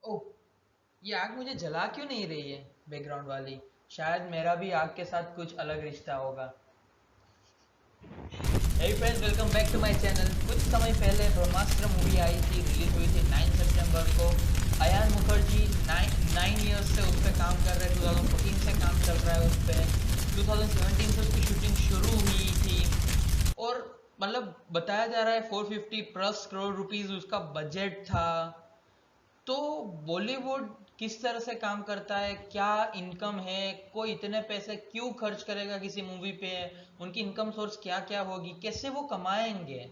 ओह, ये आग मुझे जला क्यों नहीं रही है बैकग्राउंड वाली? शायद मेरा भी आग के साथ कुछ अलग रिश्ता होगा। Hey friends, welcome back to my channel. कुछ समय पहले ब्रह्मास्त्र मूवी आई थी, रिलीज हुई थी 9 सितंबर को। अयान मुखर्जी 9 ईयर्स से उस पर काम कर रहे हैं, 2014 से काम चल रहा है उस पर। 2017 से उसकी शूटिंग शुरू हुई थी और मतलब बताया जा रहा है 450 प्लस करोड़ रुपीस उसका बजट था। तो बॉलीवुड किस तरह से काम करता है, क्या इनकम है, कोई इतने पैसे क्यों खर्च करेगा किसी मूवी पे, उनकी इनकम सोर्स क्या क्या होगी, कैसे वो कमाएंगे।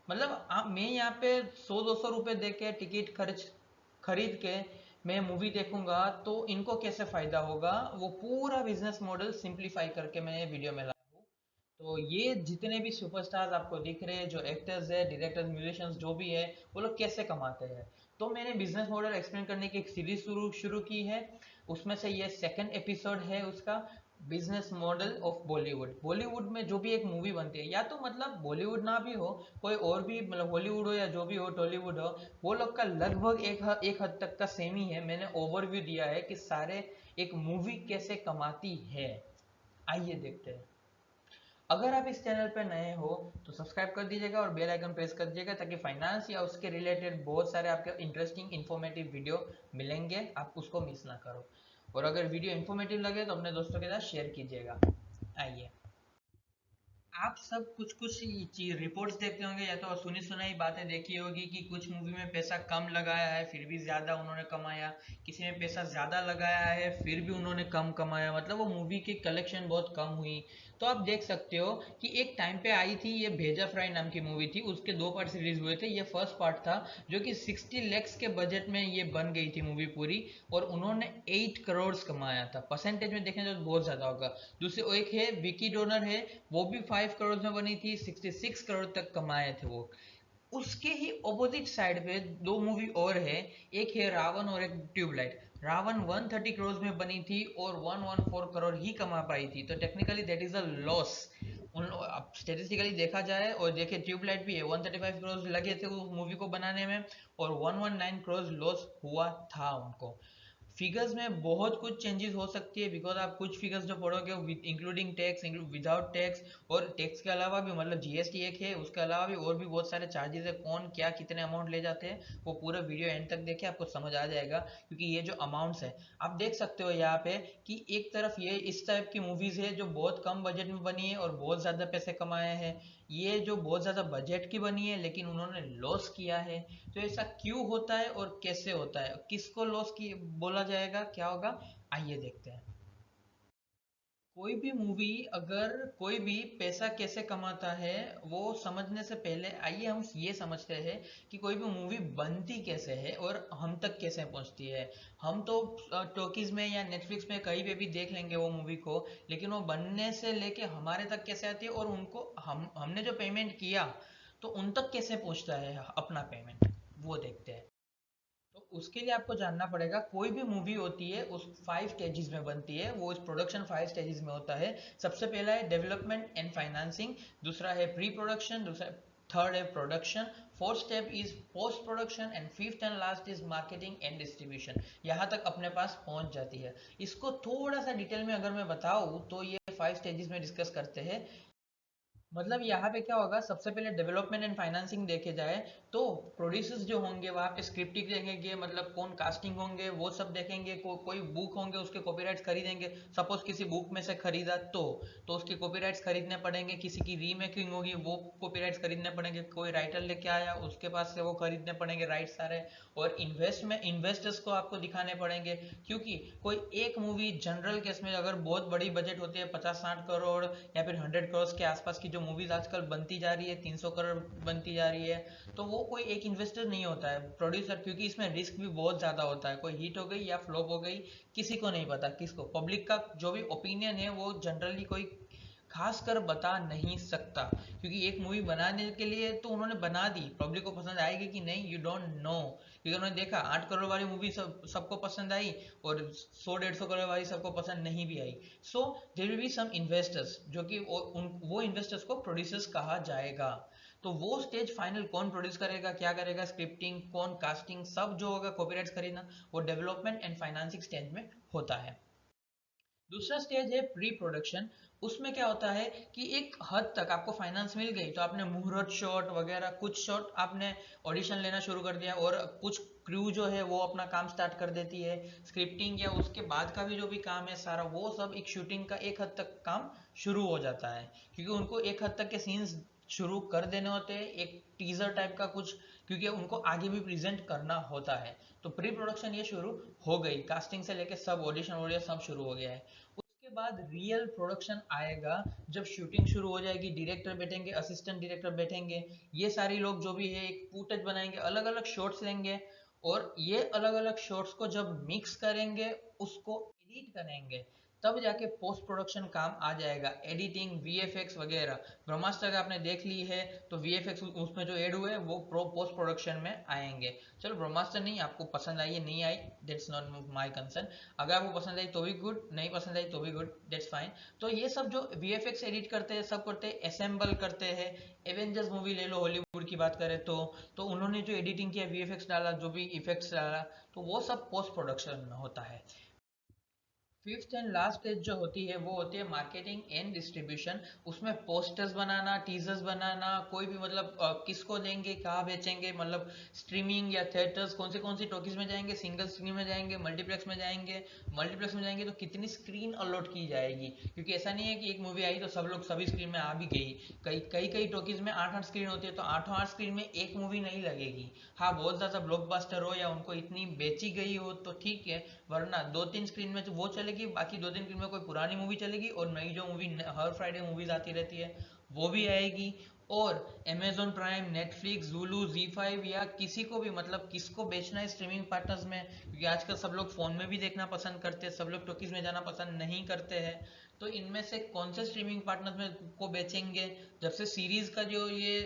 मतलब मैं यहाँ पे 100-200 रुपए दे के टिकट खर्च खरीद के मैं मूवी देखूंगा तो इनको कैसे फायदा होगा, वो पूरा बिजनेस मॉडल सिंप्लीफाई करके मैं ये वीडियो में लाया हूँ। तो ये जितने भी सुपरस्टार्स आपको दिख रहे हैं, जो एक्टर्स है, डायरेक्टर्स, म्यूजिशियंस जो भी है, वो लोग कैसे कमाते हैं। तो मैंने बिजनेस मॉडल एक्सप्लेन करने की एक सीरीज शुरू शुरू की है। उसमें से ये सेकंड एपिसोड है उसका। Business model of Bollywood. Bollywood में जो भी एक मूवी बनती है, या तो मतलब बॉलीवुड ना भी हो, कोई और भी मतलब हॉलीवुड हो या जो भी हो, टॉलीवुड हो, वो लोग का लगभग एक हद तक का सेम ही है। मैंने ओवरव्यू दिया है कि सारे एक मूवी कैसे कमाती है। आइए देखते हैं। अगर आप इस चैनल पर नए हो तो सब्सक्राइब कर दीजिएगा और बेल आइकन प्रेस कर दीजिएगा, ताकि फाइनेंस या उसके रिलेटेड बहुत सारे आपके इंटरेस्टिंग इन्फॉर्मेटिव वीडियो मिलेंगे, आप उसको मिस ना करो। और अगर वीडियो इन्फॉर्मेटिव लगे तो अपने दोस्तों के साथ शेयर कीजिएगा। आइए। आप सब कुछ कुछ चीज रिपोर्ट्स देखते होंगे, या तो सुनी सुनाई बातें देखी होगी कि कुछ मूवी में पैसा कम लगाया है फिर भी ज्यादा उन्होंने कमाया, किसी में पैसा ज्यादा लगाया है फिर भी उन्होंने कम कमाया, मतलब वो मूवी की कलेक्शन बहुत कम हुई। तो आप देख सकते हो कि एक टाइम पे आई थी ये भेजा फ्राई नाम की मूवी थी, उसके दो पार्ट रिलीज हुए थे। ये फर्स्ट पार्ट था जो कि 60 lakhs के बजट में ये बन गई थी मूवी पूरी, और उन्होंने 8 करोड़ कमाया था। परसेंटेज में देखें तो बहुत ज्यादा होगा। दूसरे एक है विकी डोनर है, वो भी 5 करोड़ में बनी थी, 66 करोड़ तक कमाए थे वो। उसके ही ऑपोजिट साइड पे दो मूवी और है। एक है रावण और एक ट्यूबलाइट। रावण 130 करोड़ में बनी थी और 114 करोड़ ही कमा पाई थी, तो technically that is a loss. उन अब स्टेटिस्टिकली देखा जाए और देखे, ट्यूबलाइट भी है, 135 करोड़ लगे थे उस मूवी को बनाने में और 119 करोड़ लॉस हुआ था उनको। फिगर्स में बहुत कुछ चेंजेस हो सकती है, बिकॉज आप कुछ फिगर्स जो पढ़ोगे इंक्लूडिंग टैक्स, विदाउट टैक्स, और टैक्स के अलावा भी मतलब जीएसटी एक है, उसके अलावा भी और भी बहुत सारे चार्जेस है, कौन क्या कितने अमाउंट ले जाते हैं, वो पूरा वीडियो एंड तक देखे आपको समझ आ जाएगा। क्योंकि ये जो अमाउंट्स है आप देख सकते हो यहाँ पे, कि एक तरफ ये इस टाइप की मूवीज है जो बहुत कम बजट में बनी है और बहुत ज्यादा पैसे कमाए हैं। ये जो बहुत ज्यादा बजट की बनी है लेकिन उन्होंने लॉस किया है। तो ऐसा क्यों होता है और कैसे होता है, किसको लॉस की बोला जाएगा, क्या होगा, आइए देखते हैं। कोई भी मूवी, अगर कोई भी पैसा कैसे कमाता है वो समझने से पहले आइए हम ये समझते हैं कि कोई भी मूवी बनती कैसे है और हम तक कैसे पहुंचती है। हम तो टॉकीज में या नेटफ्लिक्स में कहीं पे भी देख लेंगे वो मूवी को, लेकिन वो बनने से लेके हमारे तक कैसे आती है और उनको हमने जो पेमेंट किया तो उन तक कैसे पहुंचता है अपना पेमेंट, वो देखते हैं। तो उसके लिए आपको जानना पड़ेगा, कोई भी मूवी होती है उस 5 स्टेजेस में बनती है, वो इस प्रोडक्शन 5 स्टेजेस में होता है। सबसे पहला है डेवलपमेंट एंड फाइनेंसिंग, दूसरा है प्री प्रोडक्शन, दूसरा थर्ड है production, fourth step is post production, and fifth and last is marketing and distribution. यहाँ तक अपने पास पहुंच जाती है। इसको थोड़ा सा डिटेल में अगर मैं बताऊँ तो ये 5 स्टेजेस में डिस्कस करते हैं। मतलब यहाँ पे क्या होगा, सबसे पहले डेवलपमेंट एंड फाइनेंसिंग देखे जाए तो प्रोड्यूसर्स जो होंगे वहाँ पे स्क्रिप्टिंग देखेंगे, मतलब कौन कास्टिंग होंगे वो सब देखेंगे, कोई बुक होंगे उसके कॉपीराइट्स खरीदेंगे। सपोज किसी बुक में से खरीदा तो उसके कॉपीराइट्स खरीदने पड़ेंगे, किसी की रीमेकिंग होगी वो कॉपीराइट्स खरीदने पड़ेंगे, कोई राइटर लेके आया उसके पास से वो खरीदने पड़ेंगे राइट सारे। और इन्वेस्टर्स को आपको दिखाने पड़ेंगे, क्योंकि कोई एक मूवी जनरल केस में अगर बहुत बड़ी बजट होती है, 50-60 करोड़ या फिर 100 करोड़ के आसपास की जो मूवीज आजकल बनती जा रही है, 300 करोड़ बनती जा रही है, तो वो कोई एक इन्वेस्टर नहीं होता है, प्रोड्यूसर, क्योंकि इसमें रिस्क भी बहुत ज्यादा होता है। कोई हिट हो गई या फ्लॉप हो गई किसी को नहीं पता, किसको, पब्लिक का जो भी ओपिनियन है वो जनरली कोई खास कर बता नहीं सकता। क्योंकि एक मूवी बनाने के लिए तो उन्होंने बना दी, पब्लिक को पसंद आएगी कि नहीं यू डोंट नो। क्योंकि उन्होंने देखा 8 करोड़ वाली मूवी सबको पसंद आई और 100-150 करोड़ वाली सबको पसंद नहीं भी आई। So there will be some investors, जो कि वो इन्वेस्टर्स को प्रोड्यूसर्स कहा जाएगा। तो वो स्टेज फाइनल कौन प्रोड्यूस करेगा, क्या करेगा, स्क्रिप्टिंग कौन, कास्टिंग, सब जो होगा, कॉपीराइट्स खरीदना, वो डेवलपमेंट एंड फाइनेंसिंग स्टेज में होता है। दूसरा स्टेज है प्री प्रोडक्शन। उसमें क्या होता है कि एक हद तक आपको फाइनेंस मिल गई तो आपने मुहूर्त शॉट वगैरह कुछ शॉट आपने ऑडिशन लेना शुरू कर दिया, और कुछ क्रू जो है वो अपना काम स्टार्ट कर देती है, स्क्रिप्टिंग या उसके बाद का भी जो भी काम है सारा, वो सब एक शूटिंग का एक हद तक काम शुरू हो जाता है, क्योंकि उनको एक हद तक के सीन्स शुरू कर देने होते हैं, एक टीजर टाइप का कुछ, क्योंकि उनको आगे भी प्रेजेंट करना होता है। तो प्री प्रोडक्शन ये शुरू हो गई, कास्टिंग से लेके सब ऑडिशन वॉडिशन सब शुरू हो गया है। उसके बाद रियल प्रोडक्शन आएगा, जब शूटिंग शुरू हो जाएगी, डायरेक्टर बैठेंगे, असिस्टेंट डायरेक्टर बैठेंगे, ये सारे लोग जो भी है एक फुटेज बनाएंगे, अलग अलग शॉट्स लेंगे, और ये अलग अलग शॉट्स को जब मिक्स करेंगे, उसको एडिट करेंगे, तब जाके पोस्ट प्रोडक्शन काम आ जाएगा, एडिटिंग, वीएफएक्स वगैरह। ब्रह्मास्त्र अगर आपने देख ली है तो वीएफएक्स उसमें जो ऐड हुए वो पोस्ट प्रोडक्शन में आएंगे। चलो ब्रह्मास्त्र नहीं आपको पसंद आई है नहीं आई, दैट्स नॉट माय कंसर्न। अगर आपको पसंद आई तो भी गुड, नहीं पसंद आई तो भी गुड, दैट्स फाइन। तो ये सब जो वीएफएक्स एडिट करते हैं, सब करते हैं, असेंबल करते हैं। एवेंजर्स मूवी ले लो, हॉलीवुड की बात करें तो उन्होंने जो एडिटिंग किया, वीएफएक्स डाला, जो भी इफेक्ट्स डाला, तो वो सब पोस्ट प्रोडक्शन में होता है। फिफ्थ एंड लास्ट स्टेज जो होती है वो होती है मार्केटिंग एंड डिस्ट्रीब्यूशन। उसमें पोस्टर्स बनाना, टीजर्स बनाना, कोई भी मतलब किसको देंगे, कहाँ बेचेंगे, मतलब स्ट्रीमिंग या थिएटर्स, कौन सी टॉकीज में जाएंगे, सिंगल स्क्रीन में जाएंगे, मल्टीप्लेक्स में जाएंगे, मल्टीप्लेक्स में जाएंगे तो कितनी स्क्रीन अलॉट की जाएगी, क्योंकि ऐसा नहीं है कि एक मूवी आई तो सब लोग सभी स्क्रीन में आ भी गई। कई टॉकीज में 8-8 स्क्रीन होती है, तो 8 स्क्रीन में एक मूवी नहीं लगेगी। हाँ, बहुत ज्यादा ब्लॉकबस्टर हो या उनको इतनी बेची गई हो तो ठीक है, वरना 2-3 स्क्रीन में तो वो चलेगी, बाकी 2-3 स्क्रीन में कोई पुरानी मूवी चलेगी, और नई जो मूवी हर फ्राइडे मूवीज आती रहती है वो भी आएगी। और Amazon prime, Netflix, Zulu, Z5 या किसी को भी, मतलब किसको बेचना है स्ट्रीमिंग पार्टनर्स में, क्योंकि आजकल सब लोग फोन में भी देखना पसंद करते हैं, सब लोग टॉकीज में जाना पसंद नहीं करते हैं। तो इनमें से कौन से स्ट्रीमिंग पार्टनर्स में को बेचेंगे? जब से सीरीज का जो ये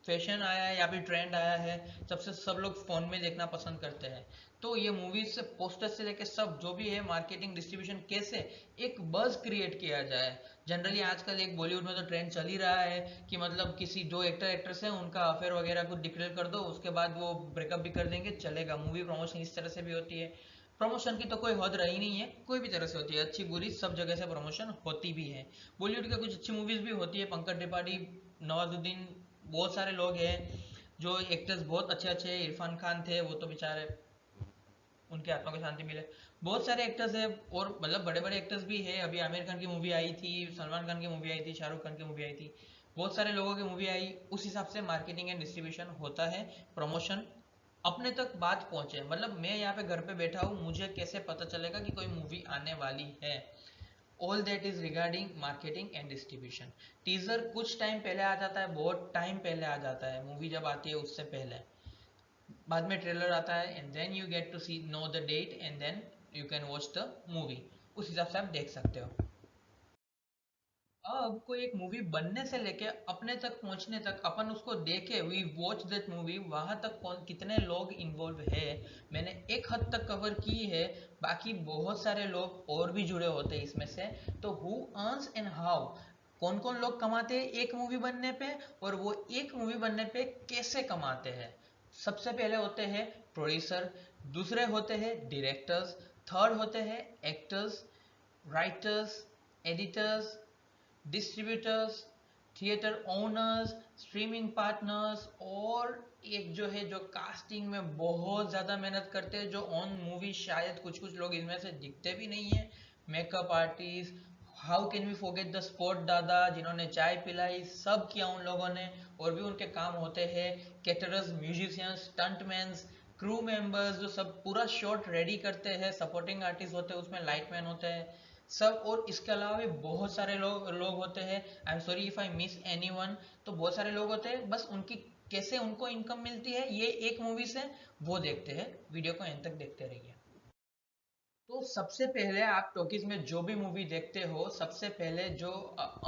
फैशन आया है या फिर ट्रेंड आया है, तब से सब लोग फोन में देखना पसंद करते हैं। तो ये मूवीज से, पोस्टर से लेके सब जो भी है, मार्केटिंग, डिस्ट्रीब्यूशन, कैसे एक बज क्रिएट किया जाए। जनरली आजकल एक बॉलीवुड में तो ट्रेंड चल ही रहा है कि मतलब किसी जो एक्टर एक्ट्रेस है उनका अफेयर वगैरह कुछ डिक्लेयर कर दो, उसके बाद वो ब्रेकअप भी कर देंगे, चलेगा। मूवी प्रमोशन इस तरह से भी होती है। प्रमोशन की तो कोई हद रही नहीं है, कोई भी तरह से होती है, अच्छी बुरी सब जगह से प्रमोशन होती भी है। बॉलीवुड की कुछ अच्छी मूवीज भी होती है, पंकज त्रिपाठी, नवाजुद्दीन, बहुत सारे लोग हैं जो एक्टर्स बहुत अच्छे अच्छे हैं। इरफान खान थे, वो तो बेचारे, उनके आत्मा को शांति मिले। बहुत सारे एक्टर्स हैं, और मतलब बड़े बड़े एक्टर्स भी है। अभी आमिर खान की मूवी आई थी, सलमान खान की मूवी आई थी, शाहरुख खान की मूवी आई थी, बहुत सारे लोगों की मूवी आई। उस हिसाब से मार्केटिंग एंड डिस्ट्रीब्यूशन होता है, प्रमोशन अपने तक बात पहुंचे। मतलब मैं यहाँ पे घर पे बैठा हूँ, मुझे कैसे पता चलेगा कि कोई मूवी आने वाली है? All that is regarding marketing and distribution. Teaser कुछ टाइम पहले आ जाता है, बहुत टाइम पहले आ जाता है, मूवी जब आती है उससे पहले। बाद में ट्रेलर आता है, and then you get to see know the date, and then you can watch the movie. उस हिसाब से आप देख सकते हो। अब कोई एक मूवी बनने से लेके अपने तक पहुंचने तक, अपन उसको देखे, वी वॉच दैट मूवी, वहां तक कौन कितने लोग इन्वॉल्व है, मैंने एक हद तक कवर की है। बाकी बहुत सारे लोग और भी जुड़े होते हैं इसमें से। तो हु अर्न्स एंड हाउ, कौन कौन लोग कमाते हैं एक मूवी बनने पे, और वो एक मूवी बनने पे कैसे कमाते हैं? सबसे पहले होते हैं प्रोड्यूसर, दूसरे होते हैं डायरेक्टर्स, थर्ड होते हैं actors, writers, editors, distributors, theatre owners, streaming partners, और एक जो है जो कास्टिंग में बहुत ज़्यादा मेहनत करते हैं, जो ऑन मूवी शायद कुछ कुछ लोग इनमें से दिखते भी नहीं है, makeup artist. How can we forget the spot दादा, जिन्होंने चाय पिलाई, सब किया उन लोगों ने। और भी उनके काम होते हैं कैटरर्स, म्यूजिशियंस, स्टंटमैन्स, क्रू मेंबर्स, जो सब पूरा शॉट रेडी करते हैं, सपोर्टिंग आर्टिस्ट होते हैं उसमें, लाइटमैन होते हैं सब। और इसके अलावा भी बहुत सारे लोग होते हैं। I am sorry if I miss anyone. तो बहुत सारे लोग होते हैं, बस उनकी कैसे उनको इनकम मिलती है ये एक मूवी से, वो देखते हैं। वीडियो को एंड तक देखते रहिए। तो सबसे पहले आप टॉकीज में जो भी मूवी देखते हो, सबसे पहले जो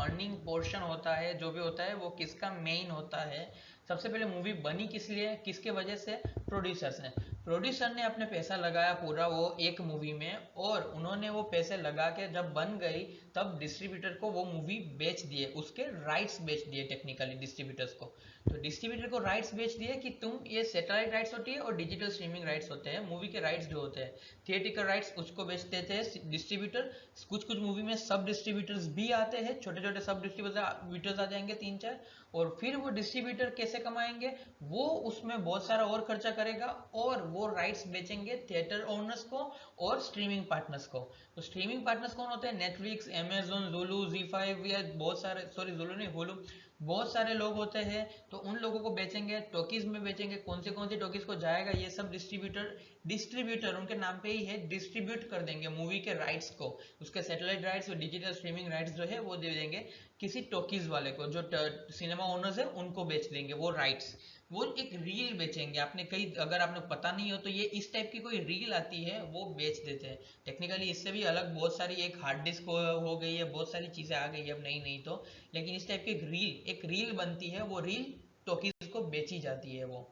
अर्निंग पोर्शन होता है, जो भी होता है, वो किसका मेन होता है? सबसे पहले मूवी बनी किस लिए, किसके वजह से? प्रोड्यूसर्स ने। प्रोड्यूसर ने अपने पैसा लगाया पूरा वो एक मूवी में, और उन्होंने वो पैसे लगा के जब बन गई, तब डिस्ट्रीब्यूटर को वो मूवी बेच दिए, उसके राइट्स बेच दिए टेक्निकली डिस्ट्रीब्यूटर्स को। तो डिस्ट्रीब्यूटर को राइट्स बेच दिए कि तुम, ये सैटेलाइट राइट्स होती है और डिजिटल स्ट्रीमिंग राइट्स होते हैं, मूवी के राइट्स जो होते हैं, थिएटिकल राइट्स उसको बेच देते हैं डिस्ट्रीब्यूटर। कुछ कुछ मूवी में सब डिस्ट्रीब्यूटर्स भी आते हैं, छोटे छोटे सब डिस्ट्रीब्यूटर्स आ जाएंगे 3-4, और फिर वो डिस्ट्रीब्यूटर कैसे कमाएंगे, वो उसमें बहुत सारा और खर्चा करेगा और वो राइट्स बेचेंगे थिएटर ओनर्स को और स्ट्रीमिंग पार्टनर्स को। तो स्ट्रीमिंग पार्टनर्स कौन होते हैं? नेटफ्लिक्स, अमेजोन, जुलू, जी5 या बहुत सारे, सॉरी जुलू नहीं, हुलू, बहुत सारे लोग होते हैं। तो उन लोगों को बेचेंगे, टॉकीज में बेचेंगे, कौन सी टॉकीज को जाएगा ये सब डिस्ट्रीब्यूटर उनके नाम पे ही है, डिस्ट्रीब्यूट कर देंगे मूवी के राइट्स को, उसके सैटेलाइट राइट्स और डिजिटल स्ट्रीमिंग राइट्स जो है वो दे देंगे किसी टॉकीज वाले को, जो सिनेमा ओनर्स है उनको बेच देंगे वो राइट्स। वो एक रील बेचेंगे, आपने कई, अगर आपने पता नहीं हो तो ये इस टाइप की कोई रील आती है वो बेच देते हैं। टेक्निकली इससे भी अलग बहुत सारी, एक हार्ड डिस्क हो गई है, बहुत सारी चीजें आ गई है अब नई नई तो, लेकिन इस टाइप की एक रील बनती है, वो रील टॉकीज को बेची जाती है वो।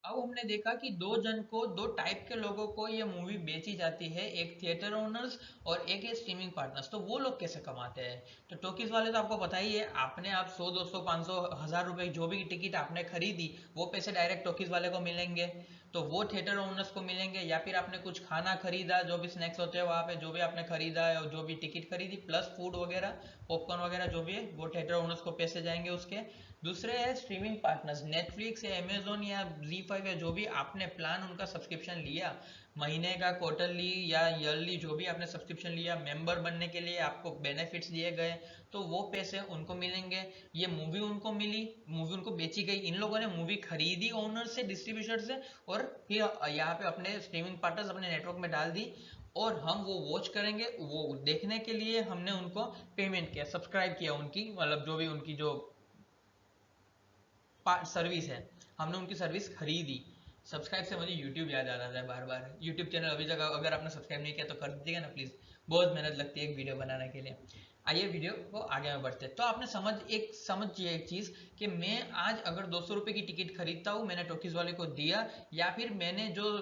अब हमने देखा कि दो टाइप के लोगों को ये मूवी बेची जाती है, एक थिएटर ओनर्स और एक है स्ट्रीमिंग पार्टनर्स। तो वो लोग कैसे कमाते हैं? तो टॉकीज वाले तो आपको पता ही है, आपने आप 100, 200, 500, 1000 रुपए जो भी टिकट आपने खरीदी, वो पैसे डायरेक्ट टॉकीज वाले को मिलेंगे, तो वो थिएटर ओनर्स को मिलेंगे। या फिर आपने कुछ खाना खरीदा, जो भी स्नैक्स होते हैं वहाँ पे, जो भी आपने खरीदा है, जो भी टिकट खरीदी प्लस फूड वगैरह, पॉपकॉर्न वगैरह जो भी है, वो थिएटर ओनर्स को पैसे जाएंगे उसके। दूसरे है स्ट्रीमिंग पार्टनर्स, नेटफ्लिक्स या अमेजोन या जी5 या जो भी आपने प्लान उनका सब्सक्रिप्शन लिया, महीने का, क्वार्टरली या ईयरली, जो भी आपने सब्सक्रिप्शन लिया, मेंबर बनने के लिए आपको बेनिफिट्स दिए गए, तो वो पैसे उनको मिलेंगे। ये मूवी उनको मिली, मूवी उनको बेची गई, इन लोगों ने मूवी खरीदी ओनर से, डिस्ट्रीब्यूटर से, और फिर यहाँ पे अपने स्ट्रीमिंग पार्टनर्स अपने नेटवर्क में डाल दी, और हम वो वॉच करेंगे, वो देखने के लिए हमने उनको पेमेंट किया, सब्सक्राइब किया उनकी, मतलब जो भी उनकी जो सर्विस है, हमने उनकी सर्विस खरीदी। सब्सक्राइब से मुझे यूट्यूब याद आ जाता है बार बार, यूट्यूब चैनल अभी तक अगर आपने सब्सक्राइब नहीं किया तो कर दीजिएगा ना प्लीज़, बहुत मेहनत लगती है एक वीडियो बनाने के लिए। आइए वीडियो को आगे में बढ़ते हैं। तो आपने समझिए एक चीज़, कि मैं आज अगर 200 रुपये की टिकट खरीदता हूँ, मैंने टॉकीज वाले को दिया, या फिर मैंने जो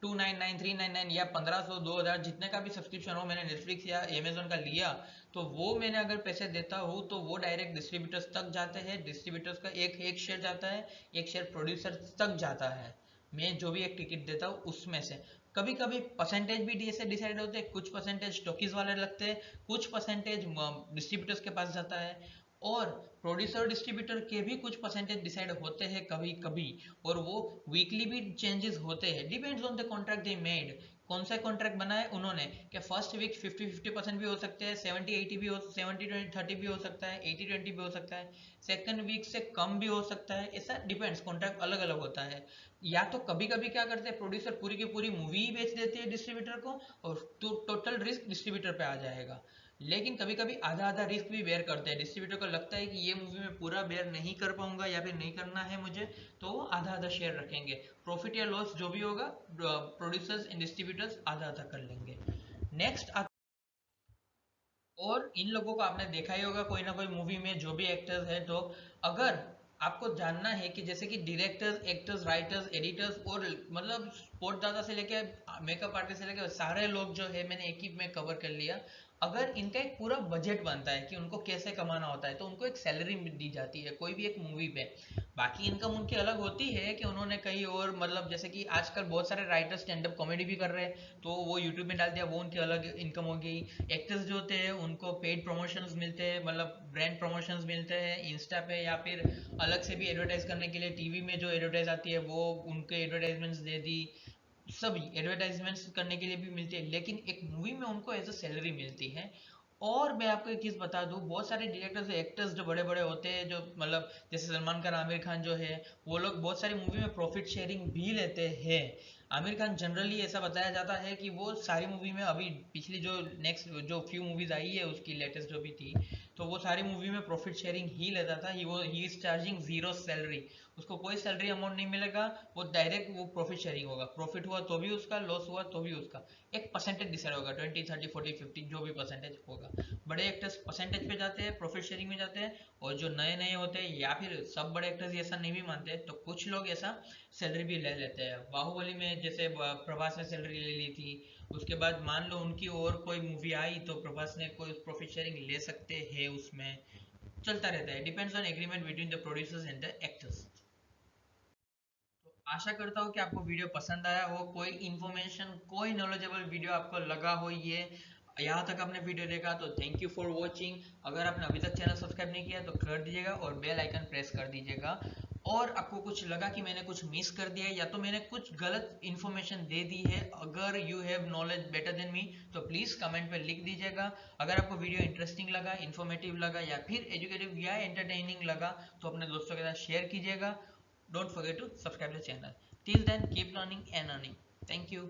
299, 399 या 1500, 2000 जितने का भी सब्सक्रिप्शन हो, मैंने नेटफ्लिक्स या अमेजोन का लिया, तो वो मैंने अगर पैसे देता हूँ तो वो डायरेक्ट डिस्ट्रीब्यूटर्स तक जाते हैं, डिस्ट्रीब्यूटर्स का एक एक शेयर जाता है, एक शेयर प्रोड्यूसर तक जाता है, मैं जो भी एक टिकट देता हूँ उसमें से। कभी कभी परसेंटेज भी ऐसे डिसाइड होते हैं, कुछ परसेंटेज टॉकीज वाले लगते हैं, कुछ परसेंटेज डिस्ट्रीब्यूटर्स के पास जाता है, और प्रोड्यूसर डिस्ट्रीब्यूटर के भी कुछ परसेंटेज डिसाइड होते हैं कभी कभी, और वो वीकली भी चेंजेस होते हैं, depends on the contract they made. कौन सा कॉन्ट्रैक्ट बनाया उन्होंने, कि फर्स्ट वीक 50-50% भी हो सकते हैं, 70-80 भी हो, 70-30 भी हो सकता है, 80-20 भी हो सकता है, सेकंड वीक से कम भी हो सकता है, ऐसा डिपेंड्स, कॉन्ट्रैक्ट अलग अलग होता है। या तो कभी कभी क्या करते हैं, प्रोड्यूसर पूरी की पूरी मूवी ही बेच देती है डिस्ट्रीब्यूटर को, और टोटल रिस्क डिस्ट्रीब्यूटर पे आ जाएगा। लेकिन कभी कभी आधा आधा रिस्क भी बेयर करते हैं, डिस्ट्रीब्यूटर को लगता है कि ये मूवी में पूरा बेयर नहीं कर पाऊंगा या फिर नहीं करना है मुझे, तो वो आधा आधा शेयर रखेंगे, प्रॉफिट या लॉस जो भी होगा प्रोड्यूसर्स एंड डिस्ट्रीब्यूटर्स आधा आधा कर लेंगे। नेक्स्ट, और इन लोगों को आपने देखा ही होगा कोई ना कोई मूवी में जो भी एक्टर्स है, तो अगर आपको जानना है कि जैसे कि डायरेक्टर्स, एक्टर्स, राइटर्स, एडिटर्स, और मतलब स्पोर्ट दाता से लेके मेकअप आर्टिस्ट से लेके सारे लोग जो है मैंने एक ही में कवर कर लिया। अगर इनका एक पूरा बजट बनता है कि उनको कैसे कमाना होता है, तो उनको एक सैलरी दी जाती है कोई भी एक मूवी पे। बाकी इनकम उनकी अलग होती है कि उन्होंने कहीं और, मतलब जैसे कि आजकल बहुत सारे राइटर स्टैंड अप कॉमेडी भी कर रहे हैं, तो वो यूट्यूब में डाल दिया, वो उनकी अलग इनकम हो गई। एक्टर्स जो होते हैं उनको पेड प्रमोशंस मिलते हैं, मतलब ब्रांड प्रमोशंस मिलते हैं इंस्टा पे, या फिर अलग से भी एडवर्टाइज करने के लिए टीवी में जो एडवर्टाइज आती है वो उनके एडवर्टाइजमेंट्स दे दी, सभी एडवर्टाइजमेंट्स करने के लिए भी मिलती है, लेकिन एक मूवी में उनको एज अ सैलरी मिलती है। और मैं आपको एक चीज़ बता दूं, बहुत सारे डायरेक्टर्स, एक्टर्स जो बड़े बड़े होते हैं, जो मतलब जैसे सलमान खान, आमिर खान जो है, वो लोग बहुत सारी मूवी में प्रॉफिट शेयरिंग भी लेते हैं। आमिर खान जनरली ऐसा बताया जाता है कि वो सारी मूवी में, अभी पिछली जो नेक्स्ट जो फ्यू मूवीज आई है उसकी लेटेस्ट जो भी थी, तो वो सारी मूवी में प्रॉफिट शेयरिंग ही लेता था, he is charging zero salary, उसको कोई सैलरी अमाउंट नहीं मिलेगा, वो डायरेक्ट वो प्रॉफिट शेयरिंग होगा, प्रॉफिट हुआ तो भी उसका, लॉस हुआ तो भी उसका, एक परसेंटेज डिसाइड होगा, 20, 30, 40, 50 जो भी परसेंटेज होगा। बड़े एक्टर्स परसेंटेज पे जाते हैं, प्रॉफिट शेयरिंग में जाते हैं, और जो नए नए होते हैं या फिर सब बड़े एक्टर्स ऐसा नहीं भी मानते, तो कुछ लोग ऐसा सैलरी भी ले लेते हैं। बाहुबली में जैसे प्रभास ने सैलरी ले ली थी, उसके बाद मान लो उनकी और कोई मूवी आई तो प्रभास ने कोई प्रॉफिट शेयरिंग ले सकते हैं उसमें, चलता रहता है, depends on agreement between the producers and the actors. तो आशा करता हूँ कि आपको वीडियो पसंद आया हो, कोई इन्फॉर्मेशन, कोई नॉलेजेबल वीडियो आपको लगा हो। ये यहाँ तक आपने वीडियो देखा तो थैंक यू फॉर वॉचिंग। अगर आपने अभी तक चैनल सब्सक्राइब नहीं किया तो कर दीजिएगा और बेल आइकन प्रेस कर दीजिएगा। और आपको कुछ लगा कि मैंने कुछ मिस कर दिया है या तो मैंने कुछ गलत इन्फॉर्मेशन दे दी है, अगर you have knowledge better than me तो प्लीज़ कमेंट पे लिख दीजिएगा। अगर आपको वीडियो इंटरेस्टिंग लगा, इन्फॉर्मेटिव लगा या फिर एजुकेटिव या एंटरटेनिंग लगा तो अपने दोस्तों के साथ शेयर कीजिएगा। Don't forget to subscribe the channel. Till then, keep learning and earning. Thank you.